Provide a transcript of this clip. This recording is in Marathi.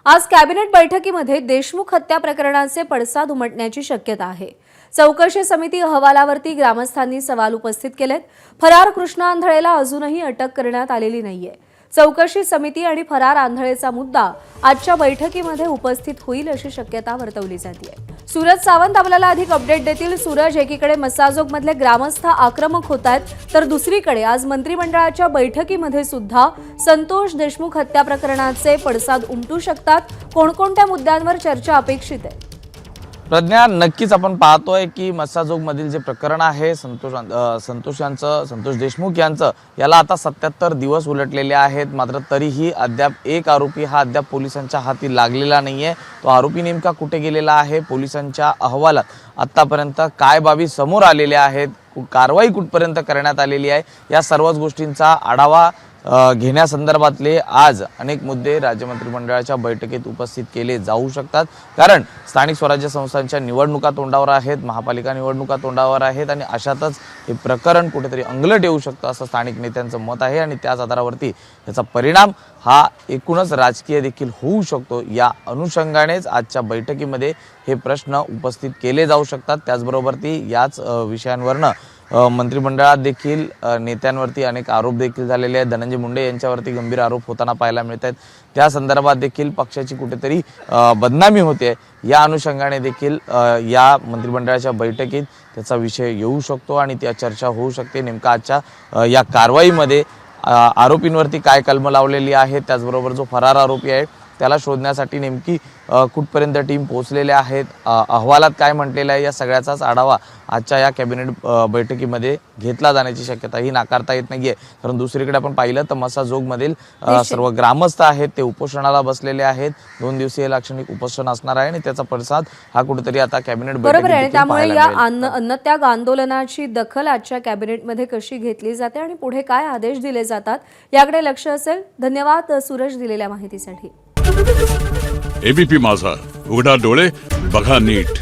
आज कॅबिनेट बैठकीमध्ये देशमुख हत्या प्रकरणाचे पडसाद उमटण्याची शक्यता आहे। चौकशी समिती अहवालावरती ग्रामस्थांनी सवाल उपस्थित केलेत। फरार कृष्णा आंधळेला अजूनही अटक करण्यात आलेली नाहीये। चौकशी समिती आणि फरार आंधळेचा मुद्दा आजच्या बैठकीमध्ये उपस्थित होईल अशी शक्यता वर्तवली जाते। सूरज सावंत आपल्याला अधिक अपडेट देतील। सूरज, एकीकडे मसाजोगमधले ग्रामस्थ आक्रमक होतात तर दुसरीकडे आज मंत्रिमंडळाच्या बैठकीमध्ये सुद्धा संतोष देशमुख हत्या प्रकरणाचे पडसाद उमटू शकतात। कोणकोणत्या मुद्द्यांवर चर्चा अपेक्षित आहे? प्रज्ञा, नक्कीच आपण पाहतोय की मसाजोगमधील जे प्रकरण आहे संतोष देशमुख यांचं याला आता 77 दिवस उलटलेले आहेत। मात्र तरीही अद्याप एक आरोपी हा अद्याप पोलिसांच्या हाती लागलेला नाहीये। तो आरोपी नेमका कुठे गेलेला आहे, पोलिसांच्या अहवालात आतापर्यंत काय बाबी समोर आलेल्या आहेत, कारवाई कुठपर्यंत करण्यात आलेली आहे, या सर्वच गोष्टींचा आढावा घेण्यासंदर्भातले आज अनेक मुद्दे राज्य मंत्रिमंडळाच्या बैठकीत उपस्थित केले जाऊ शकतात। कारण स्थानिक स्वराज्य संस्थांच्या निवडणुका तोंडावर आहेत, महापालिका निवडणुका तोंडावर आहेत आणि अशातच हे प्रकरण कुठेतरी अंगलट येऊ शकतं असं स्थानिक नेत्यांचं मत आहे आणि त्याच आधारावरती याचा परिणाम हा एकूणच राजकीय देखील होऊ शकतो। या अनुषंगानेच आजच्या बैठकीमध्ये हे प्रश्न उपस्थित केले जाऊ शकतात। त्याचबरोबर याच विषयांवरनं मंत्रिमंडळात देखील नेत्यांवरती अनेक आरोप देखील झालेले आहेत। धनंजय मुंडे यांच्यावरती गंभीर आरोप होताना पाहायला मिळत आहेत। त्या संदर्भात देखील पक्षाची कुठेतरी बदनामी होते। या अनुषंगाने देखील या मंत्रिमंडळाच्या बैठकीत त्याचा विषय येऊ शकतो आणि त्या चर्चा होऊ शकते। नेमका आजच्या या कारवाईमध्ये आरोपींवरती काय कलम लावलेली आहे, त्याचबरोबर जो फरार आरोपी आहे त्याला शोधण्यासाठी नेमकी कुठपर्यंत टीम पोहोचलेल्या आहेत, अहवालात काय म्हटलेलं आहे, या सगळ्याचाच आढावा आजच्या या कॅबिनेट बैठकीमध्ये घेतला जाण्याची शक्यता ही नाकारता येत नाहीये। कारण दुसरीकडे आपण पाहिलं तर मसाजोगमधील सर्व ग्रामस्थ आहेत ते उपोषणाला बसलेले आहेत। 2 दिवसीय लाक्षणिक उपोषण असणार आहे आणि त्याचा पडसाद हा कुठेतरी आता कॅबिनेट बैठकीत त्यामुळे या अन्नत्याग आंदोलनाची दखल आजच्या कॅबिनेटमध्ये कशी घेतली जाते आणि पुढे काय आदेश दिले जातात याकडे लक्ष असेल। धन्यवाद सूरज दिलेल्या माहितीसाठी। एबीपी माझा, उघडा डोळे बघा नीट।